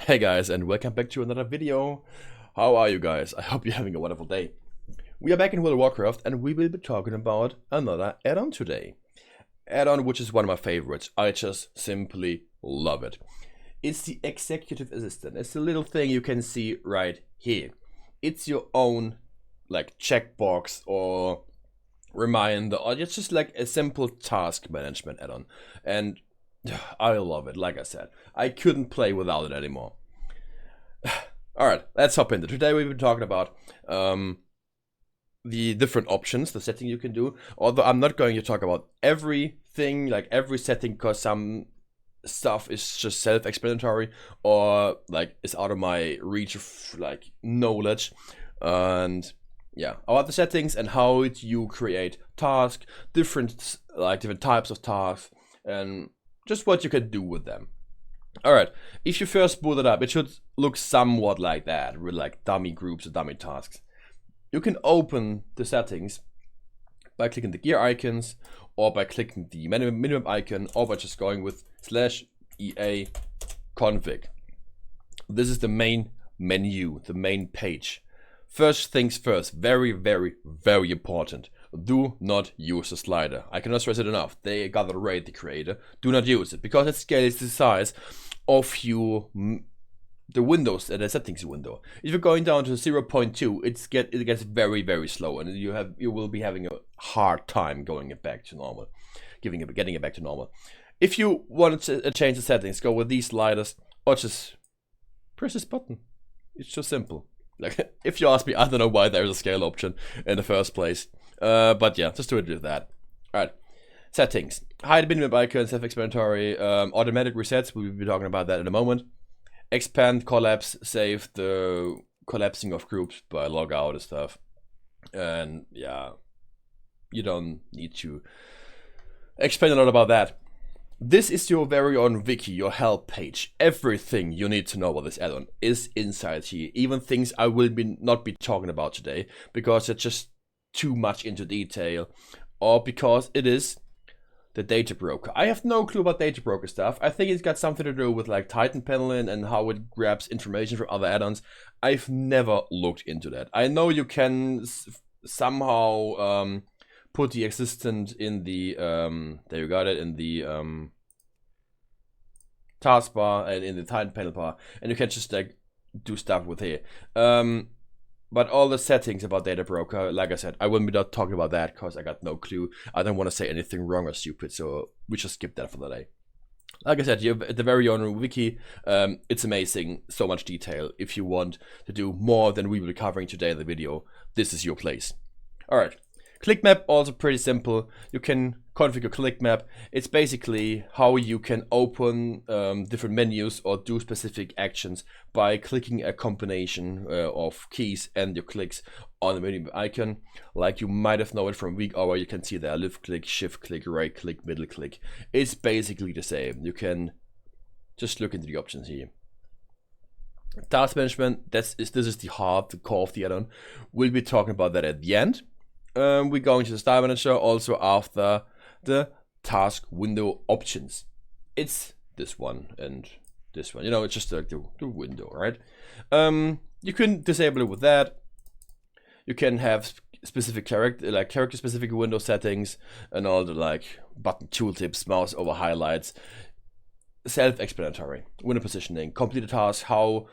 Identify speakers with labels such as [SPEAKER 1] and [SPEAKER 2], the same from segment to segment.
[SPEAKER 1] Hey guys, and welcome back to another video. How are you guys? I hope you're having a wonderful day. We are back in World of Warcraft and we will be talking about another add-on today. Add-on which is one of my favorites. I just simply love it. It's the Executive Assistant. It's the little thing you can see right here. It's your own like checkbox or reminder, or it's just like a simple task management add-on. And I love it, like I said. I couldn't play without it anymore. Alright, let's hop into. Today we've been talking about the different options, the setting you can do. Although I'm not going to talk about everything, like every setting, because some stuff is just self-explanatory or like is out of my reach of like knowledge. And yeah, about the settings and how you create tasks, different types of tasks, and just what you can do with them. Alright, if you first boot it up, it should look somewhat like that, with like dummy groups or dummy tasks. You can open the settings by clicking the gear icons, or by clicking the minimap icon, or by just going with /EA config. This is the main menu, the main page. First things first, very, very, very important. Do not use the slider. I cannot stress it enough. They gotta rate the creator. Do not use it because it scales the size of the windows, the settings window. If you're going down to 0.2, it gets very, very slow, and you will be having a hard time getting it back to normal. If you want to change the settings, go with these sliders or just press this button. It's so simple. Like, if you ask me, I don't know why there's a scale option in the first place. But yeah, just do it with that. Alright. Settings. Hide minimap icon, self-explanatory. Automatic resets, we'll be talking about that in a moment. Expand, collapse, save the collapsing of groups by logout and stuff. And yeah, you don't need to explain a lot about that. This is your very own wiki, your help page. Everything you need to know about this add-on is inside here. Even things I will not be talking about today because it's just too much into detail, or because it is the data broker. I have no clue about data broker stuff. I think it's got something to do with like Titan paneling and how it grabs information from other add-ons. I've never looked into that. I know you can somehow put the assistant in the there you got it, in the taskbar and in the Titan panel bar, and you can just like do stuff with here. But all the settings about data broker, like I said, I will be not talking about that because I got no clue. I don't want to say anything wrong or stupid, so we just skip that for the day. Like I said, you have the very own wiki. It's amazing, so much detail. If you want to do more than we will be covering today in the video, this is your place. Alright. Click map, also pretty simple. You can configure click map. It's basically how you can open different menus or do specific actions by clicking a combination of keys and your clicks on the menu icon. Like you might have known it from week hour, you can see there left click, shift click, right click, middle click. It's basically the same. You can just look into the options here. Task management, this is the heart, the core of the add-on. We'll be talking about that at the end. We're going to the style manager also after the task window options. It's this one and this one. You know, it's just like the window, right? You can disable it with that. You can have specific character specific window settings and all the like button tooltips, mouse over highlights. Self-explanatory. Window positioning, complete a task, how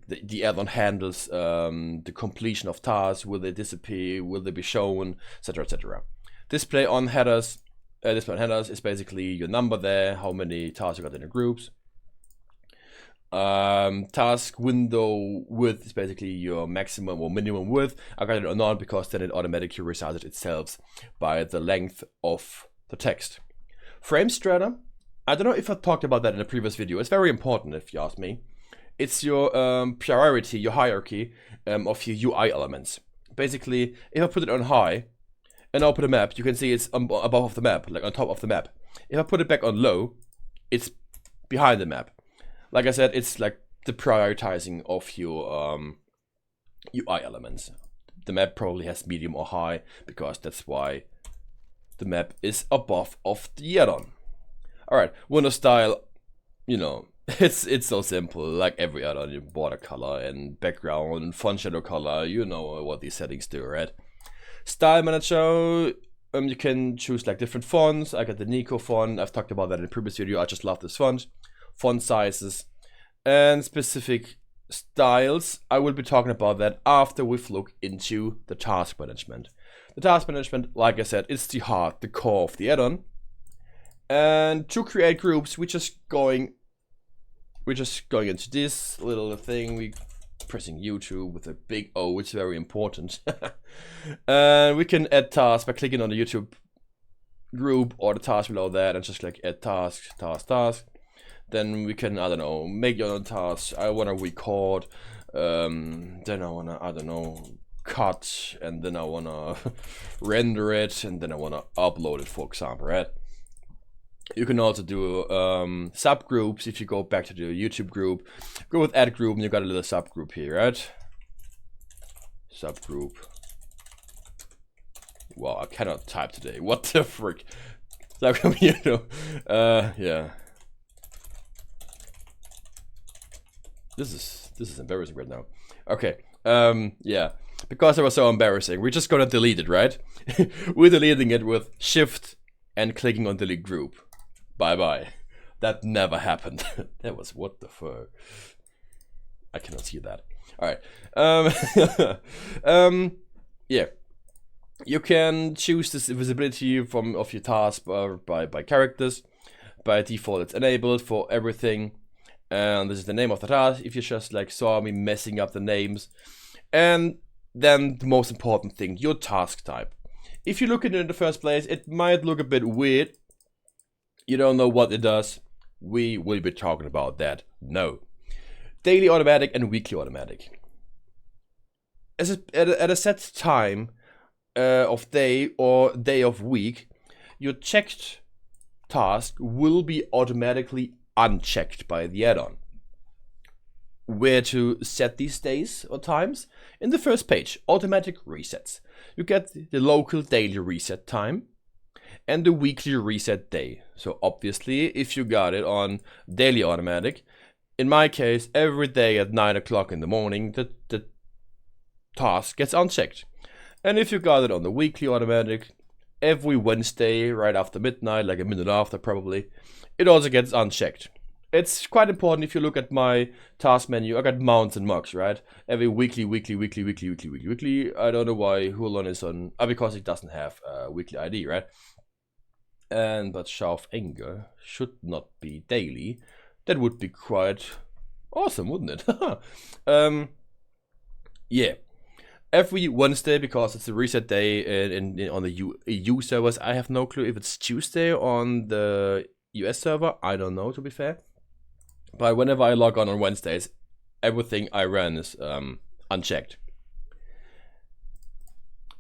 [SPEAKER 1] the add-on handles the completion of tasks. Will they disappear? Will they be shown? Etc. etc. Display on headers. Display on headers is basically your number there, how many tasks you got in the groups. Task window width is basically your maximum or minimum width. I got it on none because then it automatically resizes itself by the length of the text. Frame strata. I don't know if I talked about that in a previous video. It's very important if you ask me. It's your priority, your hierarchy of your UI elements. Basically, if I put it on high and open the map, you can see it's above of the map, like on top of the map. If I put it back on low, it's behind the map. Like I said, it's like the prioritizing of your UI elements. The map probably has medium or high because that's why the map is above of the add-on. Alright, window style, you know, It's so simple, like every other border color and background and font shadow color. You know what these settings do, right? Style manager, you can choose like different fonts. I got the Nico font. I've talked about that in a previous video. I just love this font. Font sizes and specific styles. I will be talking about that after we've looked into the task management. The task management, like I said, is the heart, the core of the add-on. And to create groups, we're just going into this little thing. We pressing YouTube with a big O, it's very important. And we can add tasks by clicking on the YouTube group or the task below that and just like add task. Then we can, I don't know, make your own tasks. I want to record, then I want to, I don't know, cut, and then I want to render it, and then I want to upload it, for example, right? You can also do subgroups. If you go back to the YouTube group, go with add group, and you got a little subgroup here, right? Subgroup. Wow, I cannot type today. What the frick? Subgroup, you know. Yeah. This is embarrassing right now. Okay. Yeah. Because it was so embarrassing, we're just gonna delete it, right? We're deleting it with Shift and clicking on delete group. Bye bye. That never happened. That was what the fuck. I cannot see that. All right. Yeah. You can choose this visibility of your task by characters. By default, it's enabled for everything. And this is the name of the task. If you just like saw me messing up the names, and then the most important thing, your task type. If you look at it in the first place, it might look a bit weird. You don't know what it does. We will be talking about that. No. Daily automatic and weekly automatic. At a set time of day or day of week, your checked task will be automatically unchecked by the add-on. Where to set these days or times? In the first page, automatic resets. You get the local daily reset time and the weekly reset day. So obviously, if you got it on daily automatic, in my case, every day at 9 o'clock in the morning, the task gets unchecked. And if you got it on the weekly automatic, every Wednesday right after midnight, like a minute after probably, it also gets unchecked. It's quite important. If you look at my task menu, I got mounts and mugs, right? Every weekly. I don't know why Hulon is on, because it doesn't have a weekly ID, right? But Sharp Anger should not be daily. That would be quite awesome, wouldn't it? Yeah. Every Wednesday, because it's a reset day on the EU servers. I have no clue if it's Tuesday on the US server. I don't know, to be fair. But whenever I log on Wednesdays, everything I run is unchecked.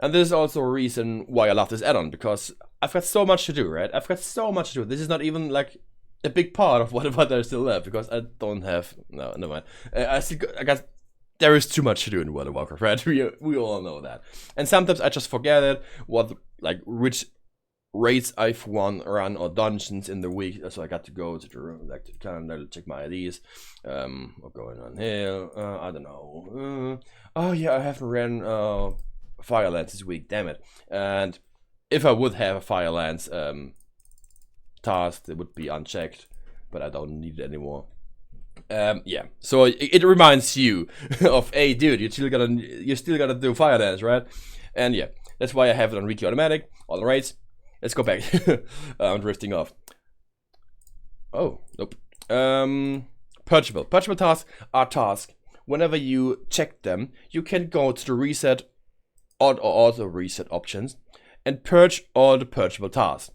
[SPEAKER 1] And this is also a reason why I love this add-on, because I've got so much to do, right? I've got so much to do. This is not even like a big part of what I still left, because I don't have, no, never mind. I got, there is too much to do in World of Warcraft, right? We all know that. And sometimes I just forget it, which raids I've run or dungeons in the week. So I got to go to the room, like to the calendar, check my IDs. What's going on here? I don't know. Oh yeah, I haven't ran Firelands this week, damn it. And if I would have a Firelands task, it would be unchecked, but I don't need it anymore. Yeah, so it reminds you of, hey dude, you still gotta do Firelands, right? And yeah, that's why I have it on weekly automatic, all the raids. Let's go back. I'm drifting off. Oh, nope. Purgeable. Purgeable tasks are tasks. Whenever you check them, you can go to the reset or auto reset options and purge all the purgeable tasks.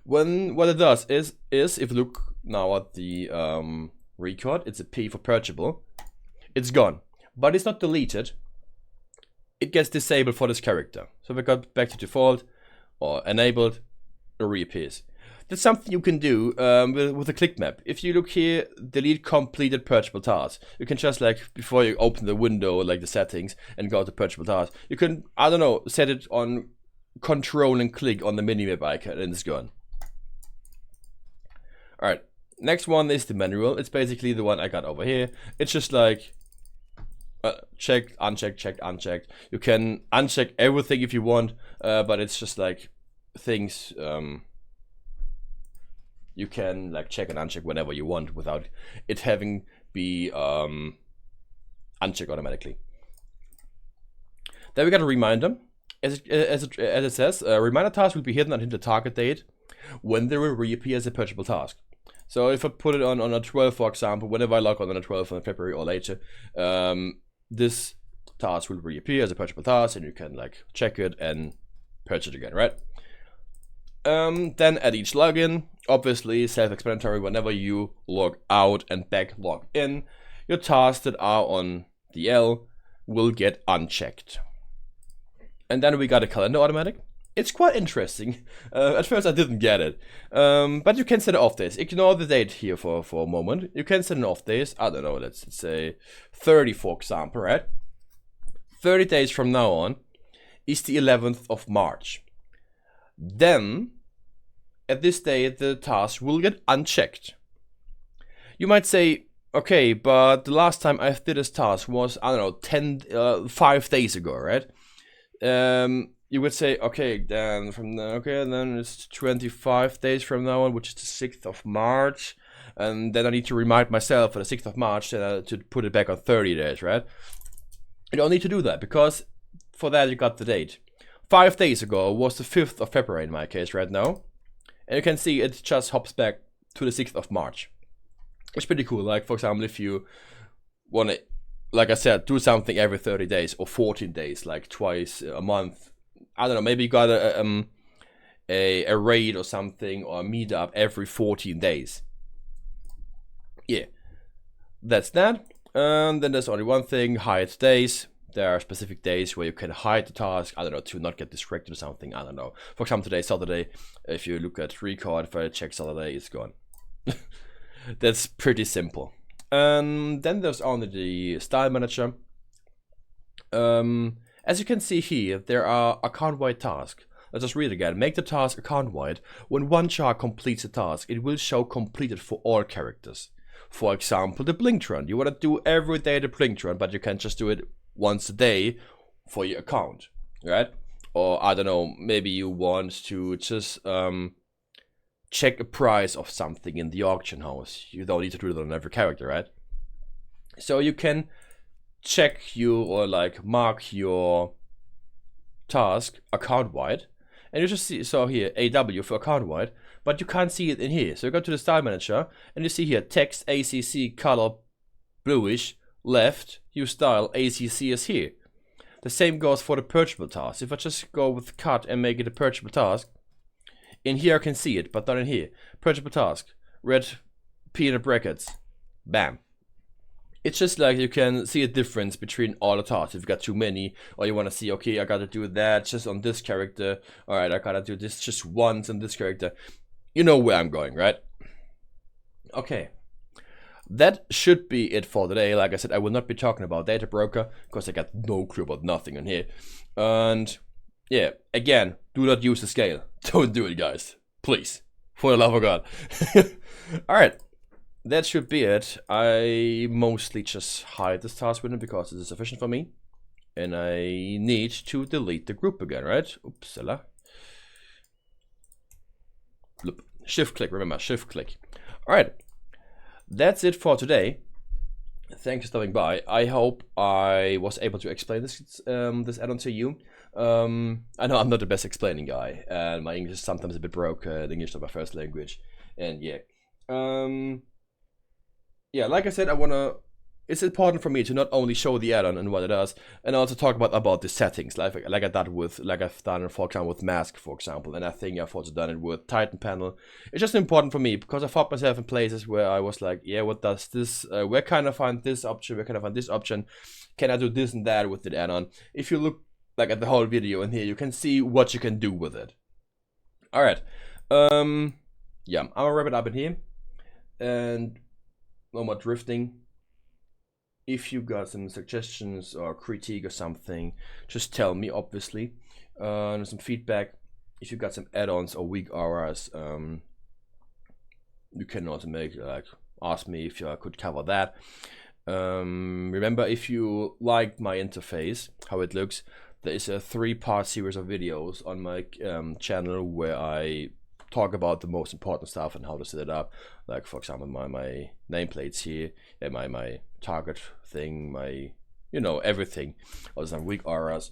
[SPEAKER 1] What it does is if you look now at the record, it's a P for purgeable. It's gone, but it's not deleted. It gets disabled for this character. So if I go back to default or enabled, it reappears. That's something you can do with a click map. If you look here, delete completed purgeable tasks. You can just, like, before you open the window, like the settings, and go to purgeable tasks, you can, I don't know, set it on control and click on the minimap icon, and it's gone. Alright, Next one is the manual. It's basically the one I got over here. It's just like checked, unchecked, checked, unchecked. You can uncheck everything if you want, but it's just like things you can like check and uncheck whenever you want without it having be unchecked automatically. Then we got a reminder. As it says, a reminder task will be hidden until the target date when they will reappear as a purchasable task. So if I put it on a 12, for example, whenever I log on a 12th of February or later, this task will reappear as a purchasable task, and you can like check it and purchase it again, right? Then at each login, obviously self-explanatory, whenever you log out and back log in, your tasks that are on the L will get unchecked. And then we got a calendar automatic. It's quite interesting. At first I didn't get it. But you can set off days. Ignore the date here for a moment. You can set an off days. I don't know, let's say 30 for example, right? 30 days from now on is the 11th of March. Then, at this date, the task will get unchecked. You might say, okay, but the last time I did this task was, I don't know, 5 days ago, right? You would say, okay, then then it's 25 days from now on, which is the 6th of March, and then I need to remind myself for the 6th of March to put it back on 30 days, right? You don't need to do that, because for that you got the date. 5 days ago was the 5th of February in my case right now, and you can see it just hops back to the 6th of March. It's pretty cool. Like, for example, if you want to, like I said, do something every 30 days or 14 days, like twice a month. I don't know, maybe you got a raid or something, or a meetup every 14 days. Yeah, that's that. And then there's only one thing, hide days. There are specific days where you can hide the task, I don't know, to not get distracted or something, I don't know. For example, today, Saturday, if you look at record, if I check Saturday, it's gone. That's pretty simple. Then there's only the style manager. As you can see here, there are account-wide tasks. Let's just read it again. Make the task account-wide. When one chart completes a task, it will show completed for all characters. For example, the blink run. You want to do every day the blink run, but you can just do it once a day for your account, right? Or I don't know, maybe you want to just check the price of something in the auction house. You don't need to do it on every character, right? So you can check or like mark your task account wide, and you just see, so here AW for account wide, but you can't see it in here. So you go to the style manager and you see here text ACC color bluish left, use style ACC is here. The same goes for the purchasable task. If I just go with cut and make it a purchasable task, in here I can see it, but not in here. Purchasable task, red P in the brackets, bam. It's just like you can see a difference between all the tasks. If you got too many, or you want to see, okay, I gotta do that just on this character. All right, I gotta do this just once on this character. You know where I'm going, right? Okay. That should be it for today. Like I said, I will not be talking about data broker because I got no clue about nothing on here. And yeah, again, do not use the scale. Don't do it, guys. Please. For the love of God. Alright. That should be it. I mostly just hide this task window because it is sufficient for me. And I need to delete the group again, right? Oopsala. Bloop. Shift click, remember, shift click. Alright. That's it for today. Thanks for stopping by. I hope I was able to explain this this add-on to you. I know I'm not the best explaining guy, and my English is sometimes a bit broke. English is not my first language, and yeah, yeah. Like I said, it's important for me to not only show the add-on and what it does, and also talk about the settings, like I've done, for example, with Mask, for example, and I think I've also done it with Titan Panel. It's just important for me because I found myself in places where I was like, yeah, what does this? Where can I find this option? Where can I find this option? Can I do this and that with the add-on? If you look like at the whole video in here, you can see what you can do with it. All right, yeah, I'm gonna wrap it up in here, and no more drifting. If you got some suggestions or critique or something, just tell me, obviously. Some feedback. If you got some add-ons or weak auras, you can also ask me if I could cover that. Remember, if you like my interface, how it looks, there is a 3-part series of videos on my channel where I talk about the most important stuff and how to set it up. Like, for example, my nameplates here, and my target thing, my, you know, everything. Also some weak auras.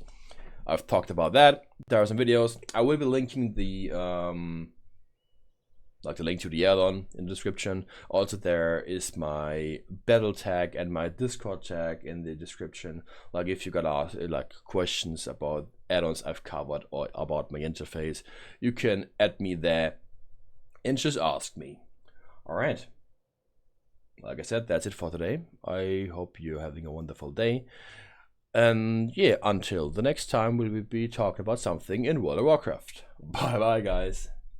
[SPEAKER 1] I've talked about that. There are some videos. I will be linking the link to the add-on in the description. Also, there is my battle tag and my Discord tag in the description. Like, if you got ask questions about add-ons I've covered or about my interface, you can add me there and just ask me. All right. Like I said, that's it for today. I hope you're having a wonderful day. And yeah, until the next time, we will be talking about something in World of Warcraft. Bye bye, guys.